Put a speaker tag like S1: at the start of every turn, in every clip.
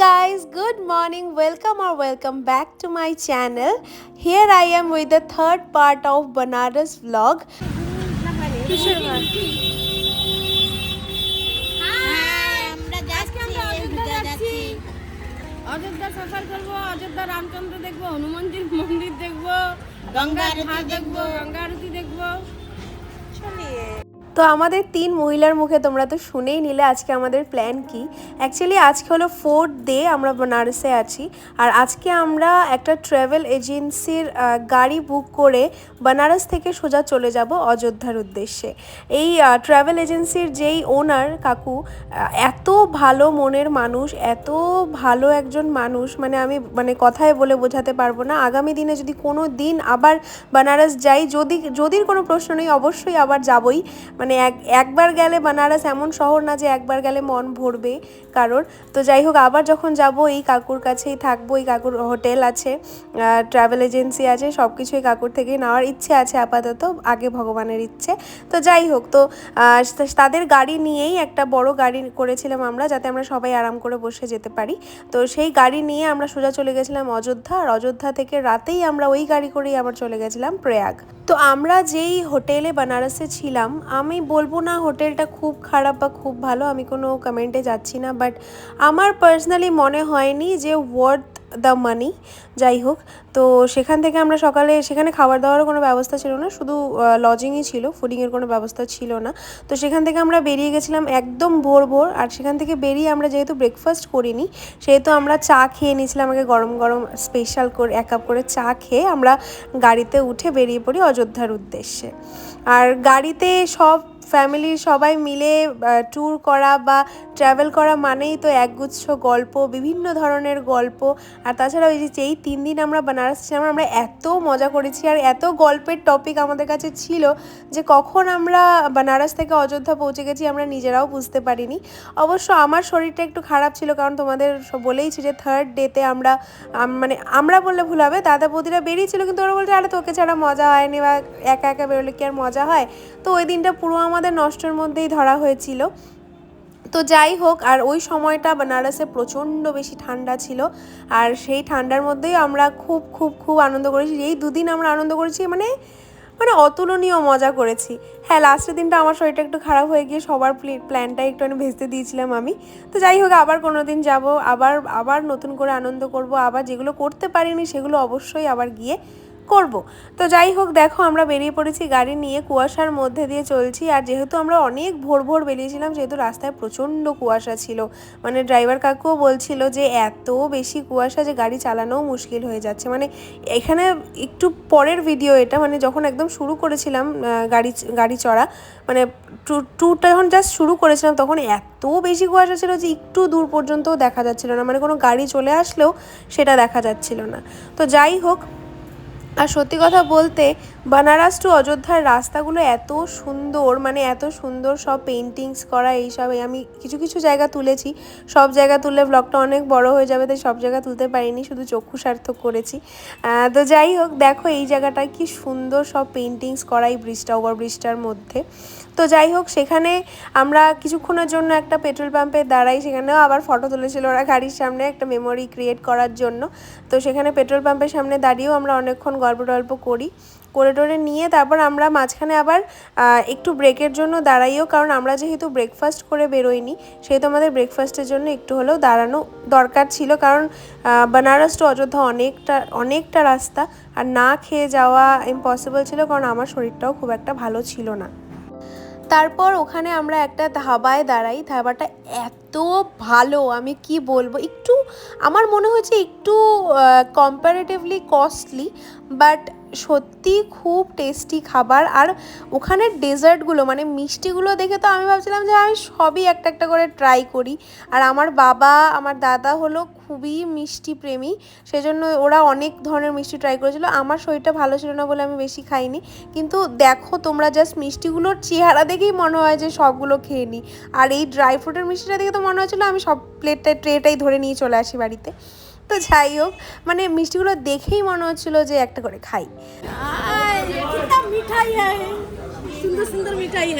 S1: guys, good morning. Welcome back to my channel. Here I am with the third part of Banaras vlog.
S2: Ayodhya সফর করবো, অযোধ্যা রামচন্দ্র দেখবো, হনুমানজির মন্দির দেখবো, গঙ্গার ঘাট দেখবো, গঙ্গা আরতি দেখবো।
S1: তো আমাদের 3 মহিলার মুখে তোমরা তো শুনেই নিলে আজকে আমাদের প্ল্যান কি। অ্যাকচুয়ালি আজকে হলো 4th ডে, আমরা বেনারসে আছি। আর আজকে আমরা একটা ট্রাভেল এজেন্সির গাড়ি বুক করে বেনারস থেকে সোজা চলে যাব অযোধ্যার উদ্দেশ্যে। এই ট্রাভেল এজেন্সির যেই ওনার কাকু এত ভালো মনের মানুষ, এত ভালো একজন মানুষ, আমি কথায় বলে বোঝাতে পারবো না। আগামী দিনে যদি কোনো দিন আবার বেনারস যাই, যদির কোনো প্রশ্ন নেই, অবশ্যই আবার যাবই। একবার গেলে বেনারস এমন শহর না যে একবার গেলে মন ভরবে কারোর। তো যাই হোক, আবার যখন যাব এই কাকুর কাছেই থাকবো। এই কাকুর হোটেল আছে, ট্রাভেল এজেন্সি আছে, সব কিছুই কাকুর থেকেই নেওয়ার ইচ্ছে আছে আপাতত, আগে ভগবানের ইচ্ছে। তো যাই হোক, তো তাদের গাড়ি নিয়েই একটা বড় গাড়ি করেছিলাম আমরা, যাতে আমরা সবাই আরাম করে বসে যেতে পারি। তো সেই গাড়ি নিয়ে আমরা সোজা চলে গেছিলাম অযোধ্যা। আর অযোধ্যা থেকে রাতেই আমরা ওই গাড়ি করেই আবার চলে গেছিলাম প্রয়াগ। তো আমরা যেই হোটেলে বেনারসে ছিলাম, আমি বলবো না হোটেলটা খুব খারাপ বা খুব ভালো, আমি কোনো কমেন্টে যাচ্ছি না, বাট আমার পার্সোনালি মনে হয়নি যে ওয়ার্থ দ্য মানি। যাই হোক, তো সেখান থেকে আমরা সকালে, সেখানে খাবার দাওয়ারও কোনো ব্যবস্থা ছিল না, শুধু লজিংই ছিল, ফুডিংয়ের কোনো ব্যবস্থা ছিল না। তো সেখান থেকে আমরা বেরিয়ে গেছিলাম একদম ভোর। আর সেখান থেকে বেরিয়ে আমরা যেহেতু ব্রেকফাস্ট করিনি, সেহেতু আমরা চা খেয়ে নিয়েছিলাম আগে, গরম গরম স্পেশাল করে 1 কাপ করে চা খেয়ে আমরা গাড়িতে উঠে বেরিয়ে পড়ি অযোধ্যার উদ্দেশ্যে। আর গাড়িতে সব ফ্যামিলির সবাই মিলে ট্যুর করা বা ট্রাভেল করা মানেই তো একগুচ্ছ গল্প, বিভিন্ন ধরনের গল্প। আর তাছাড়া ওই যে 3 দিন আমরা বেনারস ছিলাম, আমরা এত মজা করেছি আর এত গল্পের টপিক আমাদের কাছে ছিল যে কখন আমরা বেনারস থেকে অযোধ্যা পৌঁছে গেছি আমরা নিজেরাও বুঝতে পারিনি। অবশ্য আমার শরীরটা একটু খারাপ ছিল, কারণ তোমাদের বলেইছি যে 3rd ডেতে আমরা বললে ভুল হবে, দাদা বৌদিরা বেরিয়েছিল, কিন্তু ওরা বলছে আরে তোকে ছাড়া মজা হয়নি, বা একা একা বেরোলে কি আর মজা হয়। তো ওই দিনটা পুরো আমাদের নষ্টের মধ্যেই ধরা হয়েছিল। তো যাই হোক, আর ওই সময়টা বেনারসে প্রচণ্ড বেশি ঠান্ডা ছিল, আর সেই ঠান্ডার মধ্যেই আমরা খুব খুব খুব আনন্দ করেছি। এই 2 দিন আমরা আনন্দ করেছি, অতুলনীয় মজা করেছি। হ্যাঁ, লাস্টের দিনটা আমার শরীরটা একটু খারাপ হয়ে গিয়ে সবার প্ল্যানটা একটু ভেস্তে দিয়েছিলাম আমি। তো যাই হোক, আবার কোনো দিন যাবো, আবার নতুন করে আনন্দ করব, আবার যেগুলো করতে পারিনি সেগুলো অবশ্যই আবার গিয়ে করব। তো যাই হোক, দেখো আমরা বেরিয়ে পড়েছি গাড়ি নিয়ে, কুয়াশার মধ্যে দিয়ে চলছি। আর যেহেতু আমরা অনেক ভোর বেরিয়েছিলাম, সেহেতু রাস্তায় প্রচণ্ড কুয়াশা ছিল। ড্রাইভার কাকুও বলছিল যে এত বেশি কুয়াশা যে গাড়ি চালানোও মুশকিল হয়ে যাচ্ছে। এখানে একটু পরের ভিডিও এটা, যখন একদম শুরু করেছিলাম গাড়ি চড়া, ট্যুরটা যখন জাস্ট শুরু করেছিলাম, তখন এত বেশি কুয়াশা ছিল যে একটু দূর পর্যন্তও দেখা যাচ্ছিল না, কোনো গাড়ি চলে আসলেও সেটা দেখা যাচ্ছিল না। তো যাই হোক, আর সত্যি কথা বলতে বেনারস টু অযোধ্যার রাস্তাগুলো এত সুন্দর, এত সুন্দর, সব পেইন্টিংস করা, এইসব। আমি কিছু কিছু জায়গা তুলেছি, সব জায়গা তুললে ব্লগটা অনেক বড় হয়ে যাবে, তাই সব জায়গা তুলতে পারিনি, শুধু চক্ষু সার্থক করেছি। তো যাই হোক, দেখো এই জায়গাটা কি সুন্দর, সব পেইন্টিংস করা এই ওভারব্রিজটার মধ্যে। তো যাই হোক, সেখানে আমরা কিছুক্ষণের জন্য একটা পেট্রোল পাম্পে দাঁড়াই, সেখানেও আবার ফটো তুলেছিল ওরা গাড়ির সামনে, একটা মেমোরি ক্রিয়েট করার জন্য। তো সেখানে পেট্রোল পাম্পের সামনে দাঁড়িয়েও আমরা অনেকক্ষণ গল্প করি, করে টোরে নিয়ে তারপর আমরা মাঝখানে আবার একটু ব্রেকের জন্য দাঁড়াইও, কারণ আমরা যেহেতু ব্রেকফাস্ট করে বেরোইনি, সেহেতু আমাদের ব্রেকফাস্টের জন্য একটু হলেও দাঁড়ানো দরকার ছিল, কারণ বেনারস টু অযোধ্যা অনেকটা রাস্তা, আর না খেয়ে যাওয়া ইম্পসিবল ছিল, কারণ আমার শরীরটাও খুব একটা ভালো ছিল না। তারপর ওখানে আমরা একটা ধাবায় দাঁড়াই, ধাবাটা এত ভালো, আমি কি বলবো, একটু আমার মনে হয়েছে একটু কম্পারেটিভলি কস্টলি, বাট সত্যি খুব টেস্টি খাবার। আর ওখানের ডেজার্টগুলো, মিষ্টিগুলো দেখে তো আমি ভাবছিলাম যে আমি সবই একটা একটা করে ট্রাই করি। আর আমার বাবা, আমার দাদা হলো খুবই মিষ্টি প্রেমী, সেজন্য ওরা অনেক ধরনের মিষ্টি ট্রাই করেছিল। আমার শরীরটা ভালো ছিল না বলে আমি বেশি খাইনি, কিন্তু দেখো তোমরা জাস্ট মিষ্টিগুলোর চেহারা দেখেই মনে হয় যে সবগুলো খেয়ে নিই। আর এই ড্রাই ফ্রুটের মিষ্টিটা দেখে তো মনে হচ্ছিলো আমি সব ট্রেটাই ধরে নিয়ে চলে আসি বাড়িতে। তো যাই হোক, মিষ্টিগুলো দেখেই মনে হচ্ছিল যে একটা করে খাই।
S2: মিঠাই সুন্দর সুন্দর মিঠাই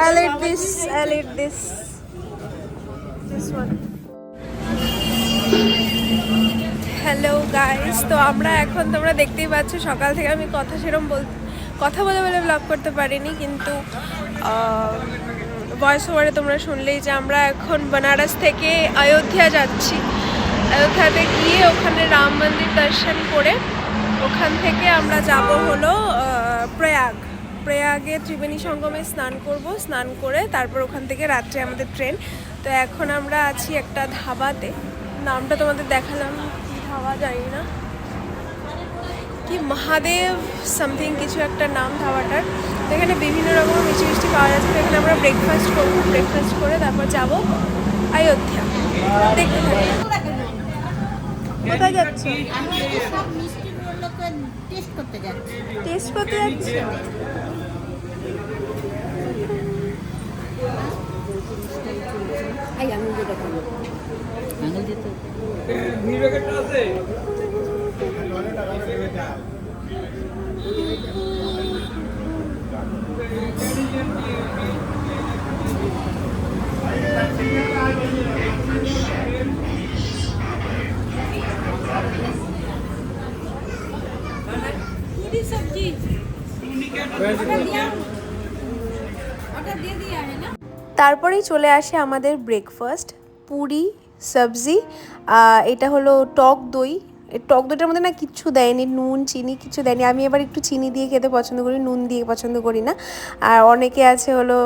S1: I'll eat this one. Hello guys, তো আমরা এখন তোমরা দেখতেই পাচ্ছ সকাল থেকে আমি কথা বলে বলে ব্লগ করতে পারিনি, কিন্তু ভয়েস ওভারে তোমরা শুনলেই যে আমরা এখন বেনারস থেকে অযোধ্যা যাচ্ছি। অযোধ্যাতে গিয়ে ওখানে রাম মন্দির দর্শন করে ওখান থেকে আমরা যাব হলো প্রয়াগে ত্রিবেণী সঙ্গমে স্নান করে তারপর ওখান থেকে রাত্রে আমাদের ট্রেন। তো এখন আমরা আছি একটা ধাবাতে, নামটা তোমাদের দেখালাম, কি ধাবা জানি না, কি মহাদেব সামথিং কিছু একটা নাম ধাবাটার। তো এখানে বিভিন্ন রকম মিষ্টি পাওয়া যাচ্ছে। তো এখানে আমরা ব্রেকফাস্ট করবো, ব্রেকফাস্ট করে তারপর যাব অযোধ্যা। দেখতে থাকি। কোথায় যাচ্ছি?
S2: সব মিষ্টিগুলোকে টেস্ট করতে যাচ্ছি।
S1: টেস্ট করতে যাচ্ছি।
S2: এই আঙুল দিয়ে দেখো, আঙুল দিয়ে তো पूरी सब्जी ऑर्डर दे दिया है ना।
S1: তারপরেই চলে আসে আমাদের ব্রেকফাস্ট, পুরি সবজি। এটা হলো টক দই। টক দইটার মধ্যে না কিচ্ছু দেয়নি, নুন চিনি কিছু দেয়নি। আমি এবার একটু চিনি দিয়ে খেতে পছন্দ করি, নুন দিয়ে পছন্দ করি না। আর অনেকে আছে হলো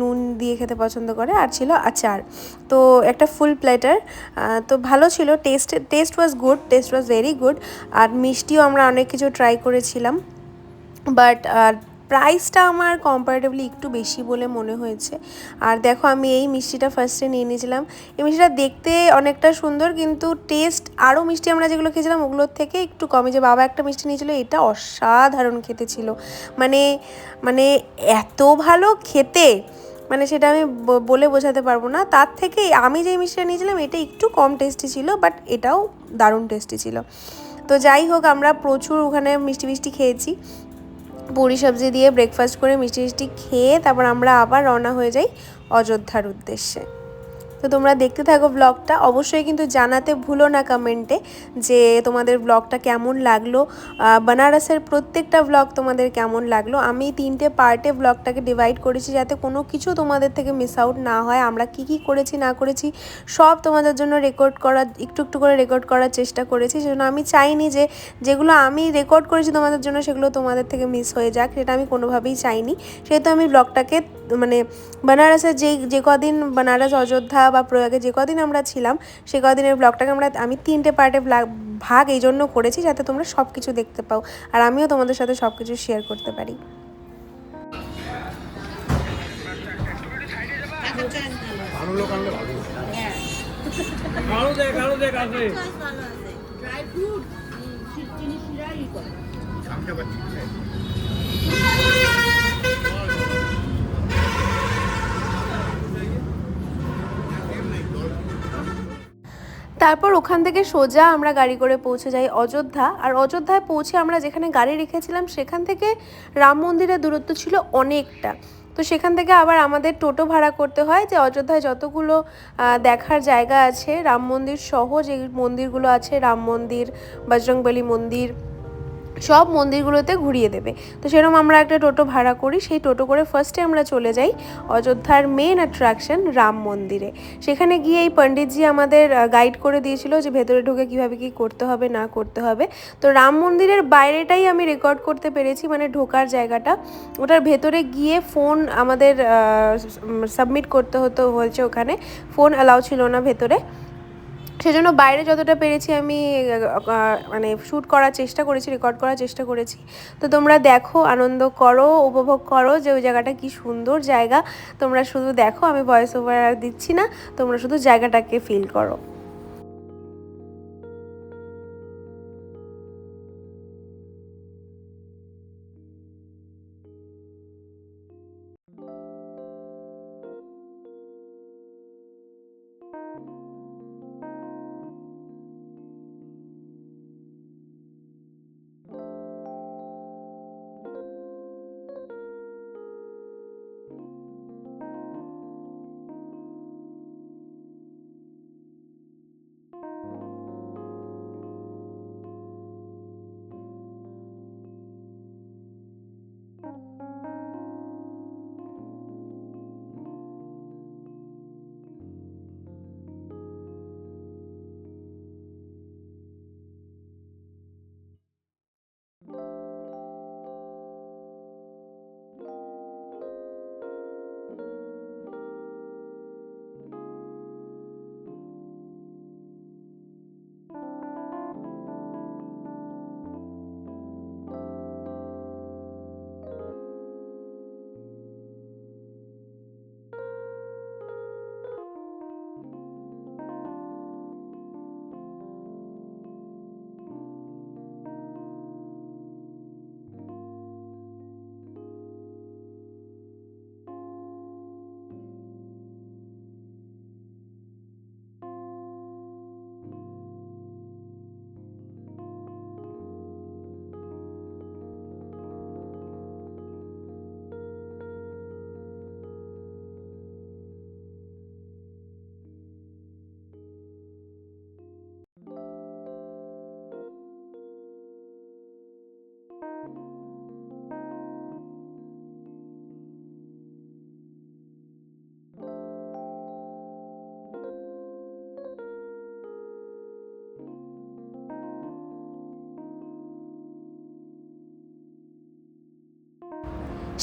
S1: নুন দিয়ে খেতে পছন্দ করে। আর ছিল আচার, তো একটা ফুল প্লেটার। তো ভালো ছিল, টেস্ট ওয়াজ ভেরি গুড। আর মিষ্টিও আমরা অনেক কিছু ট্রাই করেছিলাম, বাট প্রাইসটা আমার কম্পারেটিভলি একটু বেশি বলে মনে হয়েছে। আর দেখো, আমি এই মিষ্টিটা ফার্স্টে নিয়ে নিয়েছিলাম। এই মিষ্টিটা দেখতে অনেকটা সুন্দর, কিন্তু টেস্ট আরও মিষ্টি আমরা যেগুলো খেয়েছিলাম ওগুলোর থেকে একটু কমে। যে বাবা একটা মিষ্টি নিয়েছিল, এটা অসাধারণ খেতে ছিল, মানে মানে এত ভালো খেতে, মানে সেটা আমি বলে বোঝাতে পারবো না। তার থেকে আমি যে মিষ্টিটা নিয়েছিলাম এটা একটু কম টেস্টি ছিল, বাট এটাও দারুণ টেস্টি ছিল। তো যাই হোক, আমরা প্রচুর ওখানে মিষ্টি খেয়েছি। পুরি সবজি দিয়ে ব্রেকফাস্ট করে মিষ্টি খেয়ে তারপর আমরা আবার রওনা হয়ে যাই অযোধ্যার উদ্দেশ্যে। তো তোমরা দেখতে থাকো ব্লগটা। অবশ্যই কিন্তু জানাতে ভুলো না কমেন্টে যে তোমাদের ব্লগটা কেমন লাগলো, বেনারসের প্রত্যেকটা ব্লগ তোমাদের কেমন লাগলো। আমি 3টে পার্টে ব্লগটাকে ডিভাইড করেছি যাতে কোনো কিছু তোমাদের থেকে মিস আউট না হয়। আমরা কি করেছি না করেছি সব তোমাদের জন্য একটু করে রেকর্ড করার চেষ্টা করেছি। সেজন্য আমি চাইনি যে যেগুলো আমি রেকর্ড করেছি তোমাদের জন্য সেগুলো তোমাদের থেকে মিস হয়ে যাক, সেটা আমি কোনোভাবেই চাইনি। সেহেতু আমি ব্লগটাকে মানে বেনারসের যে কদিন বেনারস অযোধ্যা বা প্রয়াগে যে কদিন আমরা ছিলাম সে কদিনের ব্লগটাকে আমি 3টে পার্টে ভাগ এই জন্য করেছি যাতে তোমরা সব কিছু দেখতে পাও আর আমিও তোমাদের সাথে সব কিছু শেয়ার করতে পারি।
S2: ড্রাই ফ্রুট চিনি শিরাই করে।
S1: তারপর ওখান থেকে সোজা আমরা গাড়ি করে পৌঁছে যাই অযোধ্যা। আর অযোধ্যায় পৌঁছে আমরা যেখানে গাড়ি রেখেছিলাম সেখান থেকে রাম মন্দিরের দূরত্ব ছিল অনেকটা। তো সেখান থেকে আবার আমাদের টোটো ভাড়া করতে হয়, যে অযোধ্যায় যতগুলো দেখার জায়গা আছে রাম মন্দির সহ, যে মন্দিরগুলো আছে রাম মন্দির, বজরংবলী মন্দির, সব মন্দিরগুলোতে ঘুরিয়ে দেবে। তো সেরকম আমরা একটা টোটো ভাড়া করি, সেই টোটো করে ফার্স্টে আমরা চলে যাই অযোধ্যার মেন অ্যাট্রাকশন রাম মন্দিরে। সেখানে গিয়ে এই পণ্ডিতজি আমাদের গাইড করে দিয়েছিল যে ভেতরে ঢুকে কীভাবে কী করতে হবে না করতে হবে। তো রাম মন্দিরের বাইরেটাই আমি রেকর্ড করতে পেরেছি, মানে ঢোকার জায়গাটা। ওটার ভেতরে গিয়ে ফোন আমাদের সাবমিট করতে হয়েছে, ওখানে ফোন অ্যালাউ ছিল না ভেতরে। সেজন্য বাইরে যতটা পেরেছি আমি মানে শ্যুট করার চেষ্টা করেছি, রেকর্ড করার চেষ্টা করেছি। তো তোমরা দেখো, আনন্দ করো, উপভোগ করো যে ওই জায়গাটা কি সুন্দর জায়গা। তোমরা শুধু দেখো, আমি ভয়েস ওভার আর দিচ্ছি না, তোমরা শুধু জায়গাটাকে ফিল করো।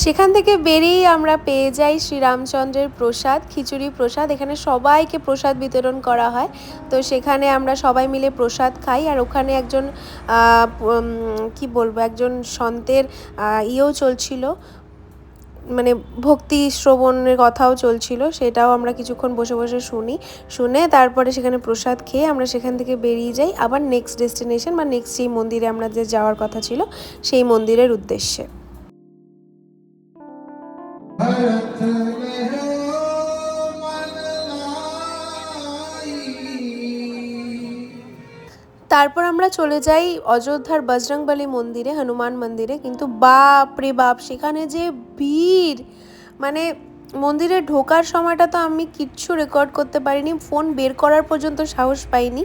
S1: সেখান থেকে বেরিয়েই আমরা পেয়ে যাই শ্রীরামচন্দ্রের প্রসাদ, খিচুড়ি প্রসাদ। এখানে সবাইকে প্রসাদ বিতরণ করা হয়। তো সেখানে আমরা সবাই মিলে প্রসাদ খাই। আর ওখানে একজন কি বলবো, একজন সন্তের ইয়েও চলছিল, মানে ভক্তি শ্রবণের কথাও চলছিল, সেটাও আমরা কিছুক্ষণ বসে বসে শুনে তারপরে সেখানে প্রসাদ খেয়ে আমরা সেখান থেকে বেরিয়ে যাই আবার নেক্সট ডেস্টিনেশন বা নেক্সট যেই মন্দিরে আমরা যে যাওয়ার কথা ছিল সেই মন্দিরের উদ্দেশ্যে। তারপর আমরা চলে যাই অযোধ্যার বজরংবলী মন্দিরে, হনুমান মন্দিরে। কিন্তু বাপ রে বাপ, সেখানে যে ভিড়, মানে মন্দিরে ঢোকার সময়টা তো আমি কিচ্ছু রেকর্ড করতে পারিনি, ফোন বের করার পর্যন্ত সাহস পাইনি।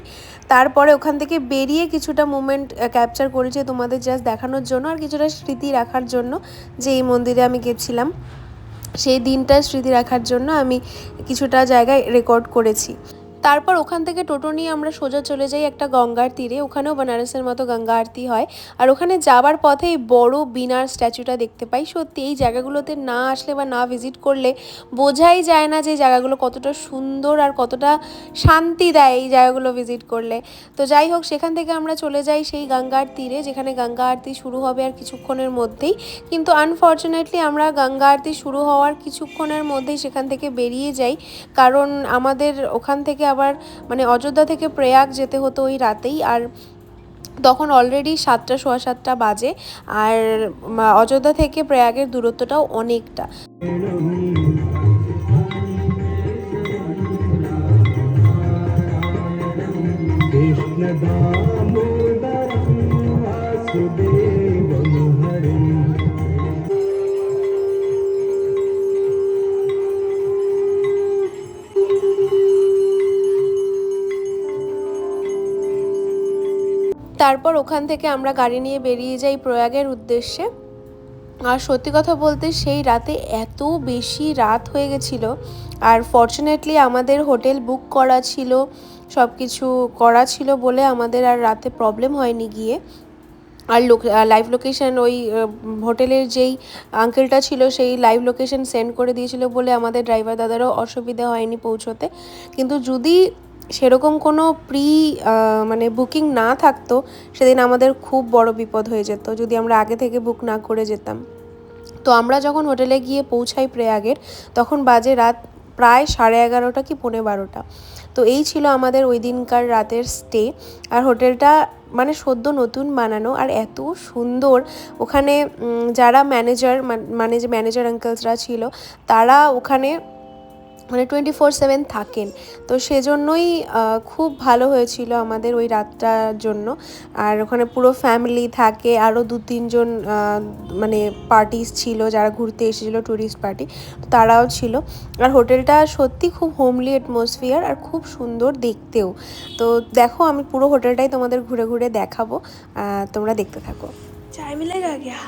S1: তারপরে ওখান থেকে বেরিয়ে কিছুটা মোমেন্ট ক্যাপচার করেছি তোমাদের জাস্ট দেখানোর জন্য, আর কিছুটা স্মৃতি রাখার জন্য যে এই মন্দিরে আমি গেছিলাম, সেই দিনটার স্মৃতি রাখার জন্য আমি কিছুটা জায়গায় রেকর্ড করেছি। তারপর ওখান থেকে টোটো নিয়ে আমরা সোজা চলে যাই একটা গঙ্গার তীরে। ওখানেও বেনারসের মতো গঙ্গা আরতি হয়। আর ওখানে যাবার পথে এই বড় বিনার স্ট্যাচুটা দেখতে পাই। সত্যি এই জায়গাগুলোতে না আসলে বা না ভিজিট করলে বোঝাই যায় না যে জায়গাগুলো কতটা সুন্দর আর কতটা শান্তি দেয় এই জায়গাগুলো ভিজিট করলে। তো যাই হোক, সেখান থেকে আমরা চলে যাই সেই গঙ্গার তীরে, যেখানে গঙ্গা আরতি শুরু হবে আর কিছুক্ষণের মধ্যেই। কিন্তু আনফর্চুনেটলি আমরা গঙ্গা আরতি শুরু হওয়ার কিছুক্ষণের মধ্যেই সেখান থেকে বেরিয়ে যাই, কারণ আমাদের ওখান থেকে আবার মানে অযোধ্যা থেকে প্রয়াগ যেতে হতো ওই রাতেই। আর তখন অলরেডি 7টা সোয়া 7টা বাজে, আর অযোধ্যা থেকে প্রয়াগের দূরত্বটাও অনেকটা। তারপর ওখান থেকে আমরা গাড়ি নিয়ে বেরিয়ে যাই প্রয়াগের উদ্দেশ্যে। আর সত্যি কথা বলতে সেই রাতে এত বেশি রাত হয়ে গেছিলো, আর ফর্চুনেটলি আমাদের হোটেল বুক করা ছিল, সব কিছু করা ছিল বলে আমাদের আর রাতে প্রবলেম হয়নি গিয়ে। আর লাইভ লোকেশন ওই হোটেলের যেই আঙ্কেলটা ছিল সেই লাইভ লোকেশন সেন্ড করে দিয়েছিল বলে আমাদের ড্রাইভার দাদারও অসুবিধা হয়নি পৌঁছোতে। কিন্তু যদি সেরকম কোনো মানে বুকিং না থাকতো, সেদিন আমাদের খুব বড় বিপদ হয়ে যেত যদি আমরা আগে থেকে বুক না করে যেতাম। তো আমরা যখন হোটেলে গিয়ে পৌঁছাই প্রয়াগের, তখন বাজে রাত প্রায় 11:30 কি 11:45। তো এই ছিল আমাদের ওই দিনকার রাতের স্টে। আর হোটেলটা মানে সদ্য নতুন বানানো আর এত সুন্দর। ওখানে যারা যে ম্যানেজার আঙ্কেলসরা ছিল, তারা ওখানে মানে 24/7 থাকেন। তো সেজন্যই খুব ভালো হয়েছিল আমাদের ওই রাতটার জন্য। আর ওখানে পুরো ফ্যামিলি থাকে, আরও 2-3 জন মানে পার্টিস ছিল যারা ঘুরতে এসেছিলো, ট্যুরিস্ট পার্টি, তারাও ছিল। আর হোটেলটা সত্যি খুব হোমলি অ্যাটমসফিয়ার আর খুব সুন্দর দেখতেও। তো দেখো, আমি পুরো হোটেলটাই তোমাদের ঘুরে ঘুরে দেখাবো, তোমরা দেখতে থাকো। চায় মিলেগা क्या?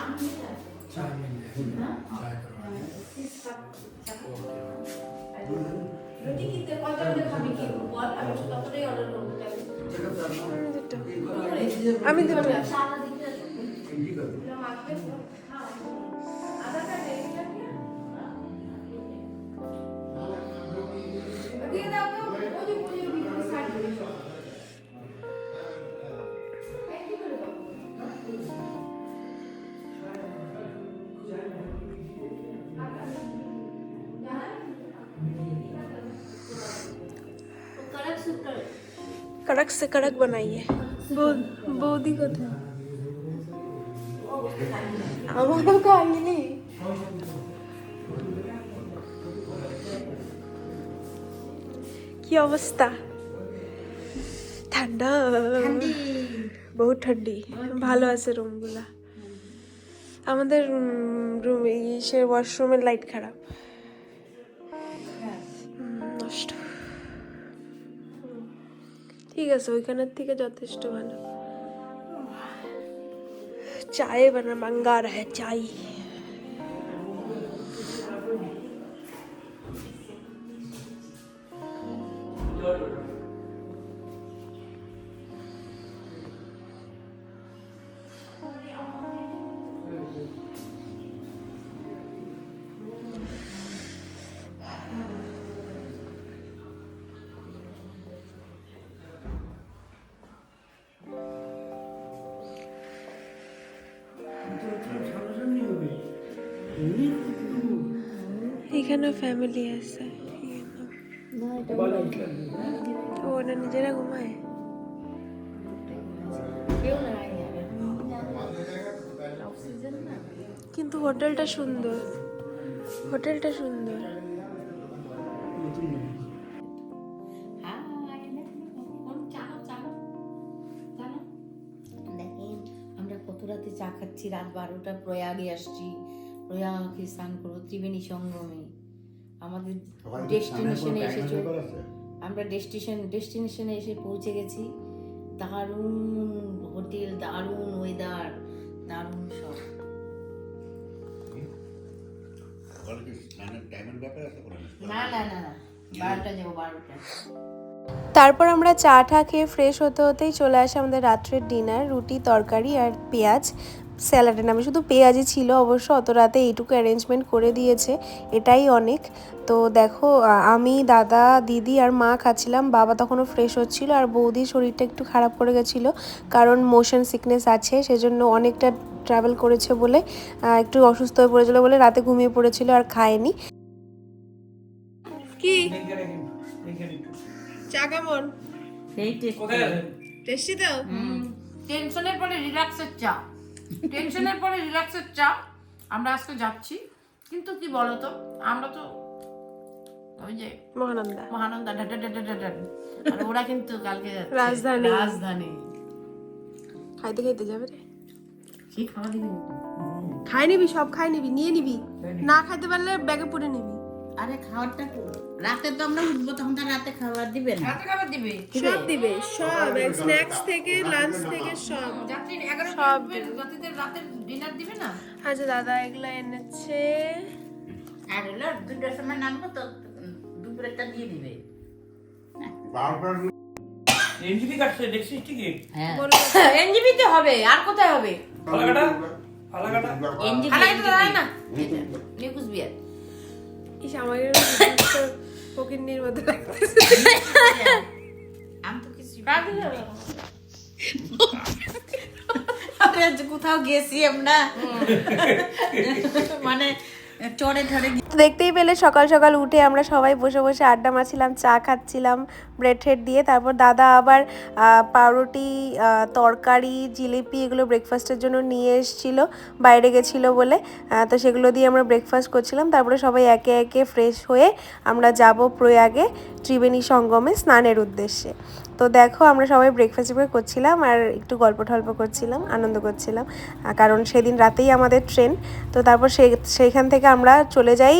S1: আমি দুটো कड़क से कड़क बनाइए। बौदी को था আমারও খাইনি। কি অবস্থা? ঠান্ডা, বহুত ঠান্ডি। ভালো আছে রুমগুলা। আমাদের রুম সে ওয়াশরুমের লাইট খারাপ, নষ্ট। ঠিক আছে, ওইখানের থেকে যথেষ্ট ভালো। চায় বানা মাঙ্গা রহে চাই। এখানে ফ্যামিলি আছে, ওরা নিজেরা ঘুমায়। কিন্তু হোটেলটা সুন্দর, হোটেলটা সুন্দর।
S2: দেখেন আমরা কত রাতে চা খাচ্ছি, রাত 12টা, প্রয়াগে আসছি, প্রয়াগে স্নান করবো ত্রিবেণী সঙ্গমে। আমাদের ডেস্টিনেশনে এসেছে, আমরা ডেস্টিনেশনে এসে পৌঁছে গেছি। দারুণ হোটেল, দারুণ ওয়েদার, দারুণ সব। না না না না, 12টা যাবো, 12টা।
S1: তারপর আমরা চা টা খেয়ে ফ্রেশ হতে হতেই চলে আসে আমাদের রাত্রের ডিনার, রুটি তরকারি আর পেঁয়াজ স্যালাডের নামে। শুধু পেঁয়াজই ছিল অবশ্য, অত রাতে এইটুকু অ্যারেঞ্জমেন্ট করে দিয়েছে, এটাই অনেক। তো দেখো আমি, দাদা, দিদি আর মা খাচ্ছিলাম। বাবা তখনও ফ্রেশ হচ্ছিল, আর বৌদির শরীরটা একটু খারাপ করে গেছিলো, কারণ মোশন সিকনেস আছে, সেজন্য অনেকটা ট্রাভেল করেছে বলে একটু অসুস্থ হয়ে পড়েছিল বলে রাতে ঘুমিয়ে পড়েছিল আর খায়নি। কি চা কেমন? টেস্টি তো।
S2: টেনশনের পরে রিল্যাক্সের চা, টেনশনের পরে রিল্যাক্সের চা। আমরা আজকে যাচ্ছি, কিন্তু কি বলতো, আমরা তো ওই যে মহানন্দা আর ওরা কিন্তু কালকে যাচ্ছে রাজধানী।
S1: খাইতে খাইতে যাবে রে,
S2: কি খাওয়া দিবি?
S1: খাই নিবি, সব খাই নিবি, নিয়ে নিবি, না খাইতে পারলে ব্যাগে পুরে নিবি।
S2: আরে খাবারটা রাতে তো আমরা উঠবো, তখন তো রাতে খাবার দিবে না। রাতে খাবার দিবে,
S1: সব দিবে, সব স্ন্যাক্স থেকে লাঞ্চ থেকে সব।
S2: রাত্রি 11 সব রাতের ডিনার দিবে না।
S1: আচ্ছা দাদা এগুলা এনেছে,
S2: আর হলো 2টার সময় নামবো তো দুপুরেরটা দিয়ে দিবে।
S3: এনজিবি কাটছে দেখছিস ঠিকই?
S2: হ্যাঁ এনজিবি তে হবে, আর কোথায় হবে?
S3: ফালাকাটা
S2: এনজিবি ফালাকাটা না, নিউ কুচবিহার।
S1: ইস আমাদের ফকিন্নির মতো লাগতেছে।
S2: আমি তো কিছু আমরা কোথাও গেছি আমরা, মানে চড়ে ধরে।
S1: দেখতেই পেলে সকাল সকাল উঠে আমরা সবাই বসে বসে আড্ডা মারছিলাম, চা খাচ্ছিলাম ব্রেড ট্রেড দিয়ে। তারপর দাদা আবার পাউরুটি, তরকারি, জিলিপি এগুলো ব্রেকফাস্টের জন্য নিয়ে এসেছিলো, বাইরে গেছিলো বলে। তো সেগুলো দিয়ে আমরা ব্রেকফাস্ট করছিলাম। তারপরে সবাই একে একে ফ্রেশ হয়ে আমরা যাব প্রয়াগে ত্রিবেণী সঙ্গমে স্নানের উদ্দেশ্যে। তো দেখো আমরা সবাই ব্রেকফাস্ট করছিলাম আর একটু গল্প টল্প করছিলাম, আনন্দ করছিলাম, কারণ সেদিন রাতেই আমাদের ট্রেন। তো তারপর সেইখান থেকে আমরা চলে যাই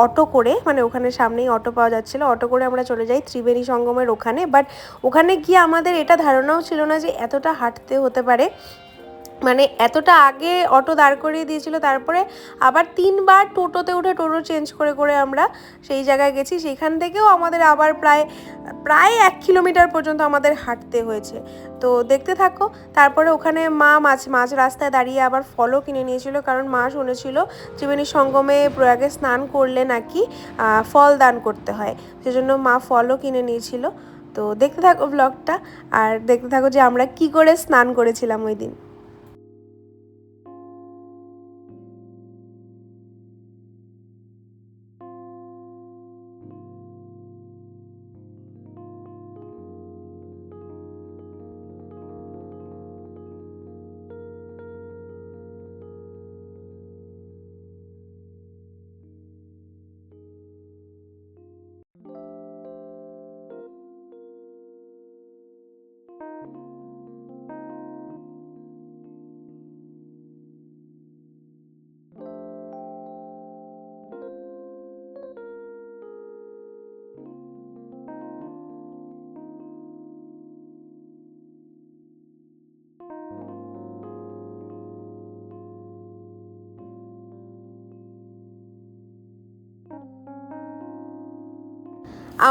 S1: অটো করে, মানে ওখানে সামনেই অটো পাওয়া যাচ্ছিলো, অটো করে আমরা চলে যাই ত্রিবেণী সঙ্গমের ওখানে। বাট ওখানে গিয়ে আমাদের এটা ধারণাও ছিল না যে এতটা হাঁটতে হতে পারে, মানে এতটা আগে অটো দাঁড় করিয়ে দিয়েছিল। তারপরে আবার 3বার টোটোতে উঠে টোটো চেঞ্জ করে করে আমরা সেই জায়গায় গেছি। সেখান থেকেও আমাদের আবার প্রায় 1 কিলোমিটার পর্যন্ত আমাদের হাঁটতে হয়েছে। তো দেখতে থাকো। তারপরে ওখানে মা মাঝ রাস্তায় দাঁড়িয়ে আবার ফলও কিনে নিয়েছিল, কারণ মা শুনেছিল ত্রিবেণী সঙ্গমে প্রয়াগে স্নান করলে নাকি ফল দান করতে হয়, সেজন্য মা ফলও কিনে নিয়েছিল। তো দেখতে থাকো ব্লগটা, আর দেখতে থাকো যে আমরা কি করে স্নান করেছিলাম ওই দিন।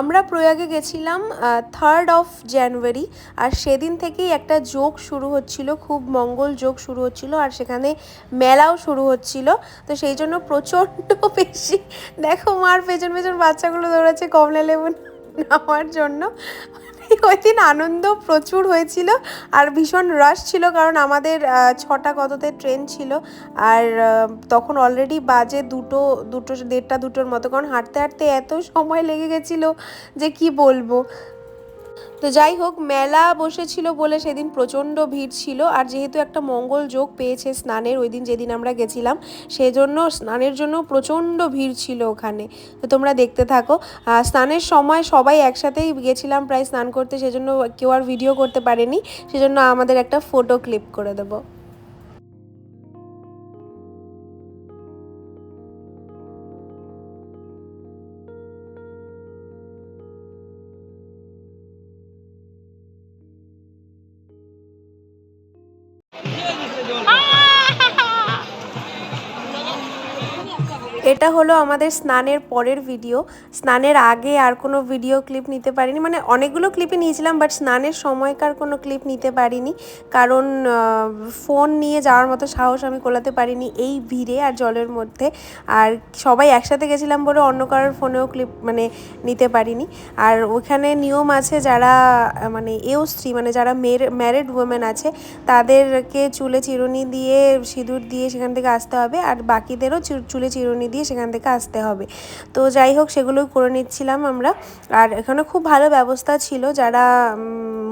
S1: আমরা প্রয়াগে গেছিলাম 3rd জানুয়ারি, আর সেদিন থেকেই একটা যোগ শুরু হচ্ছিল, খুব মঙ্গল যোগ শুরু হচ্ছিল, আর সেখানে মেলাও শুরু হচ্ছিল। তো সেই জন্য প্রচণ্ড বেশি, দেখো মার পেছন পেছন বাচ্চাগুলো দৌড়াচ্ছে কমলা লেবু নেওয়ার জন্য, ওই দিন আনন্দ প্রচুর হয়েছিল আর ভীষণ রাশ ছিল, কারণ আমাদের 6টা কততে ট্রেন ছিল। আর তখন অলরেডি বাজে দুটো 1:30 2টোর মতো, কারণ হাঁটতে হাঁটতে এত সময় লেগে গেছিলো যে কি বলবো। তো যাই হোক, মেলা বসেছিল বলে সেদিন প্রচণ্ড ভিড় ছিল। আর যেহেতু একটা মঙ্গল যোগ পেয়েছে স্নানের ওই দিন, যেদিন আমরা গেছিলাম, সেই জন্য স্নানের জন্য প্রচণ্ড ভিড় ছিল ওখানে। তো তোমরা দেখতে থাকো। স্নানের সময় সবাই একসাথেই গেছিলাম প্রায় স্নান করতে, সেজন্য কেউ আর ভিডিও করতে পারেনি, সেজন্য আমাদের একটা ফটো ক্লিপ করে দেবো। এটা হলো আমাদের স্নানের পরের ভিডিও। স্নানের আগে আর কোনো ভিডিও ক্লিপ নিতে পারিনি, মানে অনেকগুলো ক্লিপই নিয়েছিলাম, বাট স্নানের সময়কার কোনো ক্লিপ নিতে পারিনি, কারণ ফোন নিয়ে যাওয়ার মতো সাহস আমি কোলাতে পারিনি এই ভিড়ে আর জলের মধ্যে। আর সবাই একসাথে গেছিলাম বলে অন্য কারোর ফোনেও ক্লিপ মানে নিতে পারিনি। আর ওখানে নিয়ম আছে, যারা মানে স্ত্রী মানে যারা ম্যারিড ওমেন আছে তাদেরকে চুলে চিরুনি দিয়ে সিঁদুর দিয়ে সেখান থেকে আসতে হবে, আর বাকিদেরও চুলে চিরুনি দিয়ে সেখান থেকে আসতে হবে। তো যাই হোক, সেগুলোই করে নিচ্ছিলাম আমরা। আর এখানে খুব ভালো ব্যবস্থা ছিল, যারা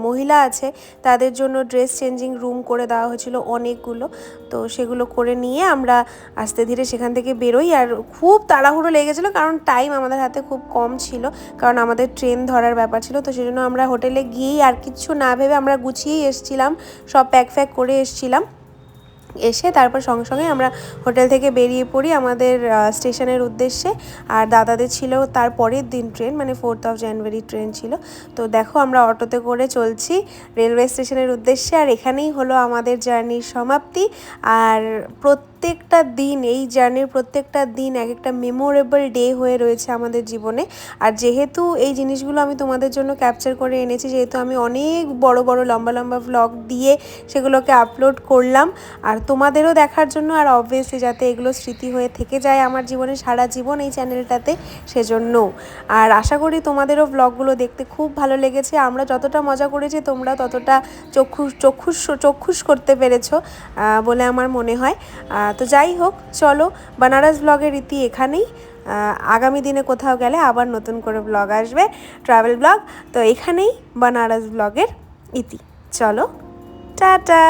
S1: মহিলা আছে তাদের জন্য ড্রেস চেঞ্জিং রুম করে দেওয়া হয়েছিল অনেকগুলো। তো সেগুলো করে নিয়ে আমরা আস্তে ধীরে সেখান থেকে বেরোই। আর খুব তাড়াহুড়ো লেগেছিলো, কারণ টাইম আমাদের হাতে খুব কম ছিল, কারণ আমাদের ট্রেন ধরার ব্যাপার ছিল। তো সেজন্য আমরা হোটেলে গিয়েই আর কিচ্ছু না ভেবে আমরা গুছিয়েই এসেছিলাম, সব প্যাক করে এসেছিলাম। এসে তারপর সঙ্গে সঙ্গে আমরা হোটেল থেকে বেরিয়ে পড়ি আমাদের স্টেশনের উদ্দেশ্যে। আর দাদাদের ছিল তার পরের দিন ট্রেন, মানে 4th জানুয়ারি ট্রেন ছিল। তো দেখো, আমরা অটোতে করে চলছি রেলওয়ে স্টেশনের উদ্দেশ্যে। আর এখানেই হলো আমাদের জার্নির সমাপ্তি। আর প্রত্যেকটা দিন, এই জার্নির প্রত্যেকটা দিন এক একটা মেমোরেবল ডে হয়ে রয়েছে আমাদের জীবনে। আর যেহেতু এই জিনিসগুলো আমি তোমাদের জন্য ক্যাপচার করে এনেছি, যেহেতু আমি অনেক বড় বড় লম্বা লম্বা ভ্লগ দিয়ে সেগুলোকে আপলোড করলাম আর তোমাদেরও দেখার জন্য, আর অবভিয়াসলি যাতে এগুলো স্মৃতি হয়ে থেকে যায় আমার জীবনে সারা জীবন এই চ্যানেলটাতে, সেজন্য। আর আশা করি তোমাদেরও ব্লগগুলো দেখতে খুব ভালো লেগেছে। আমরা যতটা মজা করেছি তোমরা ততটা চক্ষুষ করতে পেরেছো বলে আমার মনে হয়। তো যাই হোক, চলো, বানারস ব্লগের রীতি এখানেই। আগামী দিনে কোথাও গেলে আবার নতুন করে ব্লগ আসবে, ট্রাভেল ব্লগ। তো এখানেই বানারস ব্লগের ইতি। চলো, টাটা।